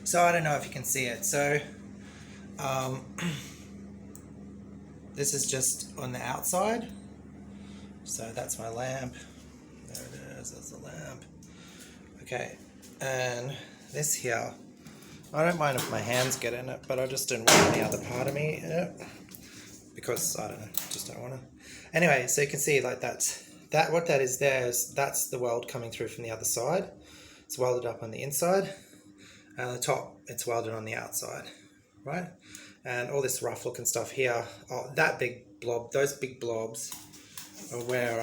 So I don't know if you can see it. So um, this is just on the outside. So that's my lamp. There it is, that's the lamp. Okay, and this here, I don't mind if my hands get in it, but I just didn't want any other part of me in it because I don't know, just don't want to. Anyway, so you can see like that what that is there is that's the weld coming through from the other side. It's welded up on the inside, and the top it's welded on the outside, right? And all this rough looking stuff here, that big blob, those big blobs are where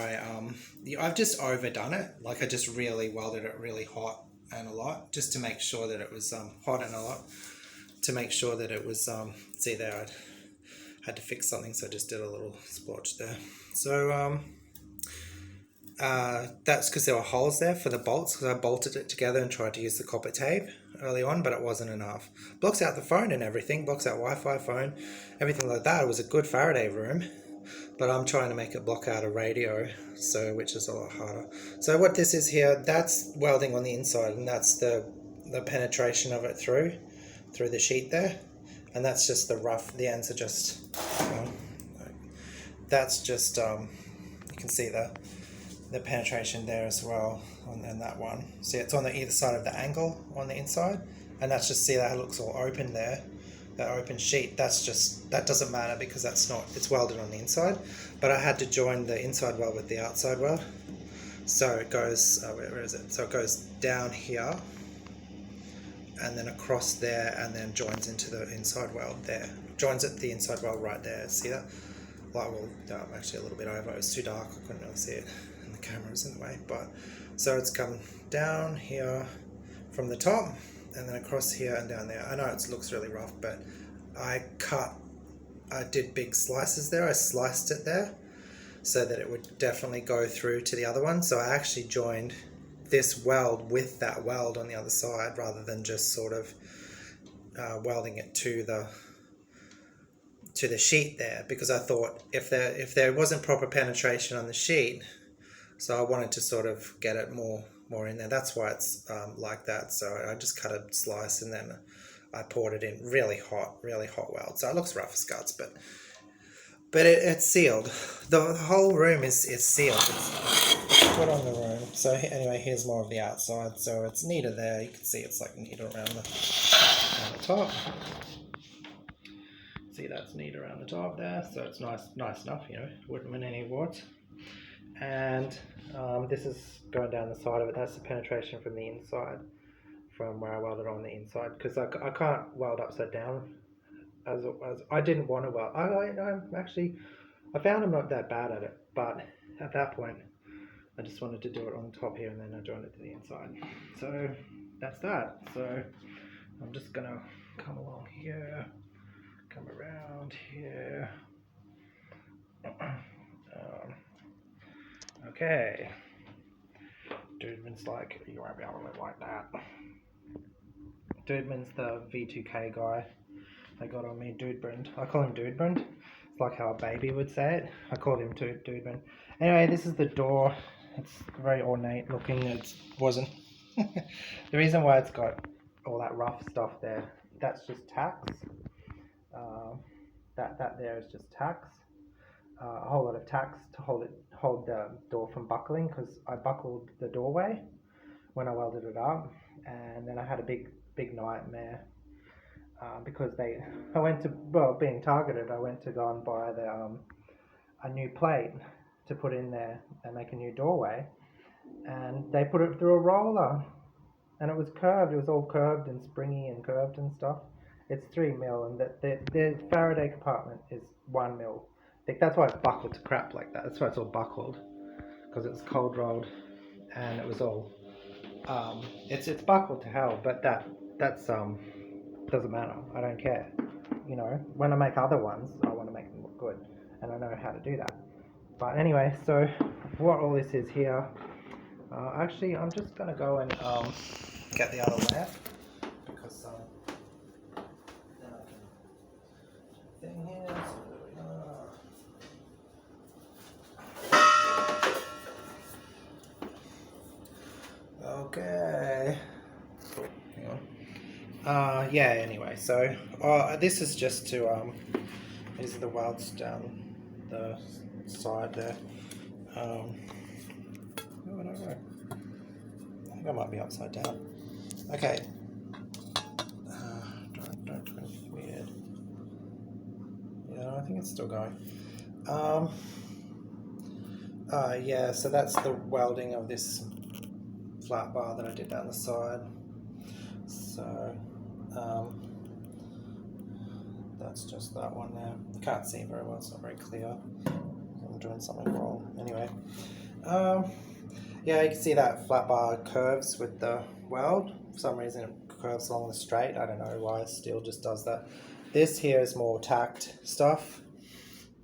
I've just overdone it. Like I just really welded it really hot and a lot, just to make sure that it was hot and a lot, to make sure that it was see there, I had to fix something, so I just did a little splotch there. So that's because there were holes there for the bolts, because I bolted it together and tried to use the copper tape early on, but it wasn't enough. Blocks out the phone and everything, blocks out Wi-Fi, phone, everything like that. It was a good Faraday room, but I'm trying to make it block out a radio, so which is a lot harder. So what this is here, that's welding on the inside, and that's the penetration of it through the sheet there, and that's just the rough. The ends are just, that's just you can see the penetration there as well on that one. See, it's on the either side of the angle on the inside, and that's just, see that it looks all open there. That open sheet, that doesn't matter because it's welded on the inside, but I had to join the inside weld with the outside weld. So it goes, where is it? So it goes down here and then across there and then joins into the inside weld there. Joins at the inside weld right there. See that? Light will, actually a little bit over, it was too dark, I couldn't really see it and the camera was in the way, but so it's come down here from the top and then across here and down there. I know it looks really rough, but I did big slices there. I sliced it there so that it would definitely go through to the other one. So I actually joined this weld with that weld on the other side rather than just sort of welding it to the sheet there, because I thought if there wasn't proper penetration on the sheet, so I wanted to sort of get it more in there. That's why it's like that. So I just cut a slice and then I poured it in really hot weld. So it looks rough as guts, but it's sealed. The whole room is sealed. It's put on the room. So anyway, here's more of the outside. So it's neater there. You can see it's like neater around the top. See, that's neat around the top there. So it's nice enough, you know, wouldn't win any awards. And this is going down the side of it. That's the penetration from the inside, from where I welded on the inside, because I can't weld upside down as I didn't want to weld. I found I'm not that bad at it, but at that point I just wanted to do it on the top here and then I joined it to the inside. So that's that. So I'm just gonna come along here, come around here. Okay. Dudeman's like, you won't be able to live like that. Dudeman's the v2k guy. They got on me, Dudebrand. I call him Dudebrand. It's like how a baby would say it. I called him Dudebrand. Anyway, this is the door. It's very ornate looking. It wasn't. The reason why it's got all that rough stuff there, that's just tacks. That there is just tacks. A whole lot of tacks to hold the door from buckling, because I buckled the doorway when I welded it up, and then I had a big nightmare because I went to, being targeted, I went to go and buy a new plate to put in there and make a new doorway, and they put it through a roller, and it was curved. It was all curved and springy and curved and stuff. It's 3 mil, and the Faraday compartment is 1 mil. I think that's why it's buckled to crap like that. That's why it's all buckled, because it was cold rolled and it was all it's buckled to hell, but that's doesn't matter. I don't care. You know, when I make other ones, I want to make them look good, and I know how to do that. But anyway, so what all this is here, actually I'm just gonna go and get the other lamp, because then I can thing here. Okay. Hang Yeah, anyway, so this is just to, these are the welds down the side there. Oh, I don't know. I think I might be upside down. Okay. Don't do anything weird. Yeah, I think it's still going. Yeah, so that's the welding of this flat bar that I did down the side. So, that's just that one there. You can't see very well, it's not very clear. I'm doing something wrong. Anyway, yeah, you can see that flat bar curves with the weld. For some reason it curves along the straight. I don't know why steel just does that. This here is more tacked stuff.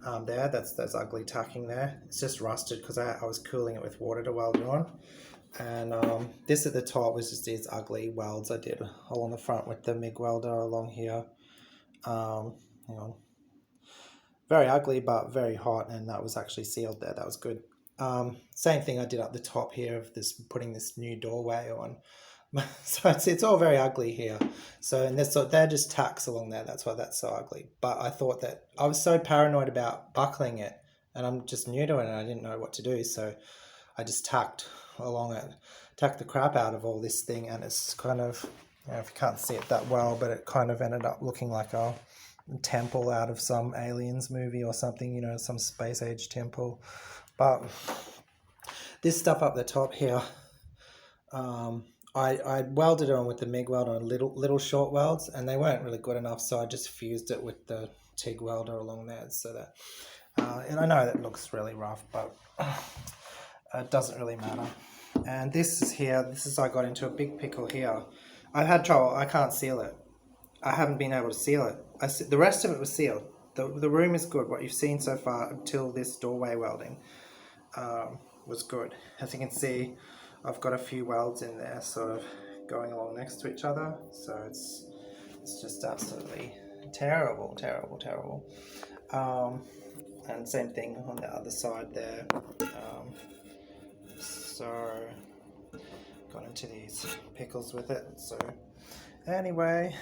That's ugly tacking there. It's just rusted because I was cooling it with water to weld it on. And this at the top was just these ugly welds I did along the front with the MIG welder along here. Hang on. Very ugly, but very hot, and that was actually sealed there. That was good. Same thing I did up the top here of this, putting this new doorway on. So it's all very ugly here. So, and they're just tacks along there. That's why that's so ugly. But I thought that I was so paranoid about buckling it, and I'm just new to it, and I didn't know what to do. So I just tacked along it, tacked the crap out of all this thing, and it's kind of, you know, if you can't see it that well, but it kind of ended up looking like a temple out of some aliens movie or something, you know, some space age temple. But this stuff up the top here, I welded it on with the MIG welder on little short welds, and they weren't really good enough, so I just fused it with the TIG welder along there, so that and I know that looks really rough, but it doesn't really matter. And this is I got into a big pickle here. I've had trouble. I can't seal it. I haven't been able to seal it. The rest of it was sealed. The room is good. What you've seen so far until this doorway welding was good. As you can see, I've got a few welds in there sort of going along next to each other. So it's just absolutely terrible. And same thing on the other side there. So got into these pickles with it. So anyway,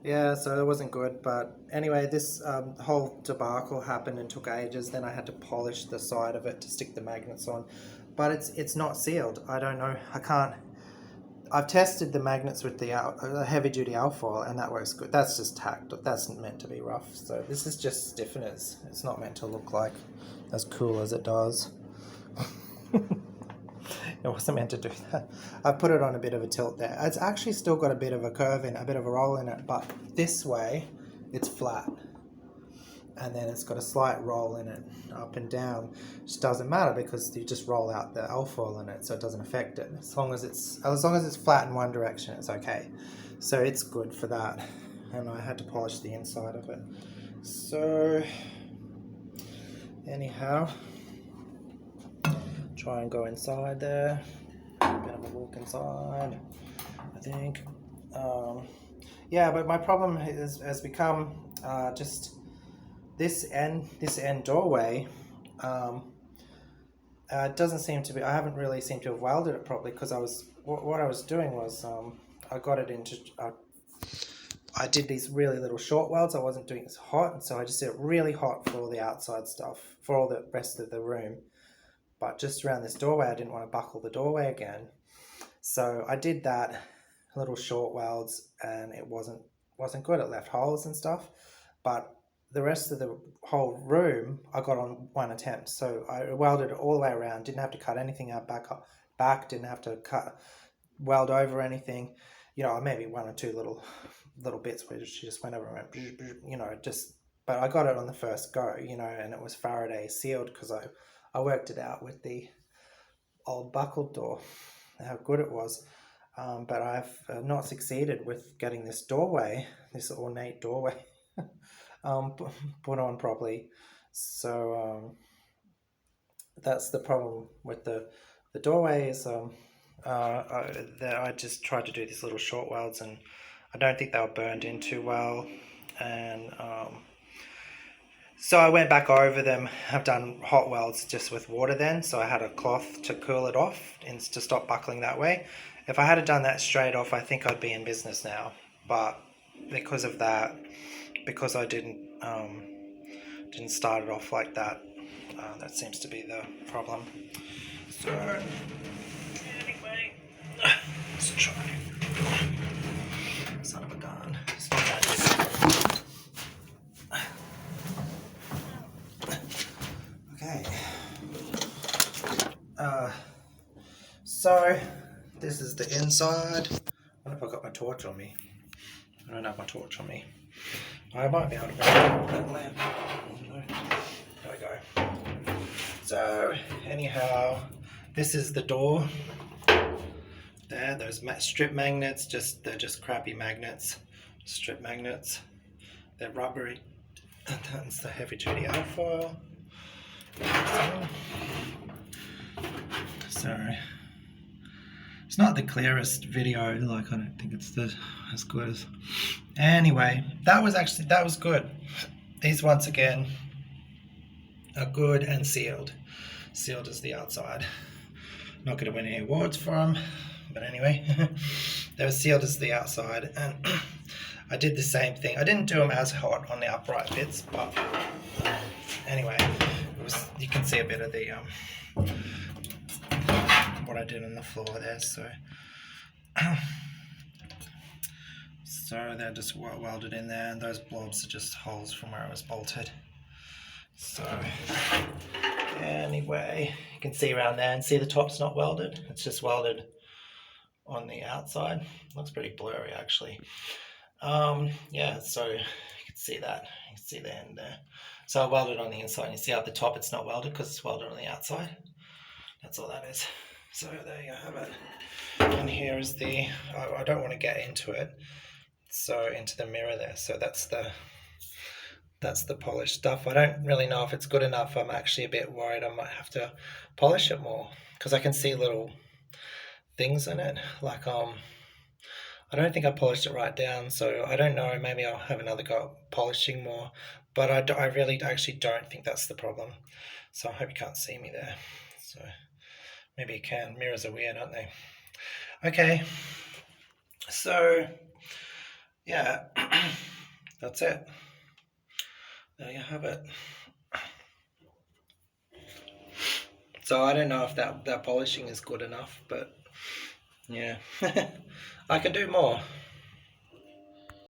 yeah, so it wasn't good, but anyway, this whole debacle happened and took ages. Then I had to polish the side of it to stick the magnets on, but it's not sealed. I don't know, I can't. I've tested the magnets with the heavy duty alfoil, and that works good. That's just tacked. That's meant to be rough. So this is just stiffeners. It's not meant to look like as cool as it does. It wasn't meant to do that. I put it on a bit of a tilt there. It's actually still got a bit of a curve in it, a bit of a roll in it, but this way it's flat. And then it's got a slight roll in it, up and down, which doesn't matter because you just roll out the alfoil in it, so it doesn't affect it. As long as it's flat in one direction, it's okay. So it's good for that. And I had to polish the inside of it. So anyhow, try and go inside there. A bit of a walk inside, I think. Yeah, but my problem has become just this end doorway. Doesn't seem to be. I haven't really seemed to have welded it properly because what I was doing was I got it into. I did these really little short welds. I wasn't doing it hot, so I just did it really hot for all the outside stuff, for all the rest of the room. But just around this doorway, I didn't want to buckle the doorway again. So I did that, little short welds, and it wasn't good. It left holes and stuff. But the rest of the whole room, I got on one attempt. So I welded it all the way around. Didn't have to cut anything out back. Didn't have to weld over anything. You know, maybe one or two little bits where she just went over and went, you know, just. But I got it on the first go, you know, and it was faraday sealed because I worked it out with the old buckled door, how good it was. But I've not succeeded with getting this doorway, this ornate doorway, put on properly. So that's the problem with the doorway is that I just tried to do these little short welds, and I don't think they were burned in too well. And So I went back over them. I've done hot welds just with water then, so I had a cloth to cool it off and to stop buckling that way. If I had done that straight off, I think I'd be in business now. But because of that, because I didn't start it off like that, that seems to be the problem. So anyway, let's try. Son of a gun. It's not that difficult. Okay. So this is the inside. I wonder if I got my torch on me. I don't have my torch on me. I might be able to grab that lamp. There we go. So anyhow, this is the door. There, those strip magnets, they're just crappy magnets. Strip magnets. They're rubbery. And that's the heavy duty alfoil. So it's not the clearest video, like I don't think it's as good as. Anyway, that was good. These once again are good and sealed. Sealed is the outside. Not going to win any awards for them, but anyway, they were sealed as the outside, and I did the same thing. I didn't do them as hot on the upright bits, but anyway, you can see a bit of the what I did on the floor there. So they're just welded in there, and those blobs are just holes from where it was bolted. So anyway, you can see around there, and see the top's not welded. It's just welded on the outside. Looks pretty blurry actually. Yeah, so you can see that. You can see the end there. So I welded on the inside, and you see at the top it's not welded because it's welded on the outside. That's all that is. So there you have it. And here is the, I don't want to get into it, so into the mirror there. So that's the polished stuff. I don't really know if it's good enough. I'm actually a bit worried I might have to polish it more, because I can see little things in it. Like I don't think I polished it right down, so I don't know. Maybe I'll have another go at polishing more. But I really actually don't think that's the problem. So I hope you can't see me there. So maybe you can. Mirrors are weird, aren't they? Okay. So yeah, that's it. There you have it. So I don't know if that polishing is good enough, but yeah, I can do more.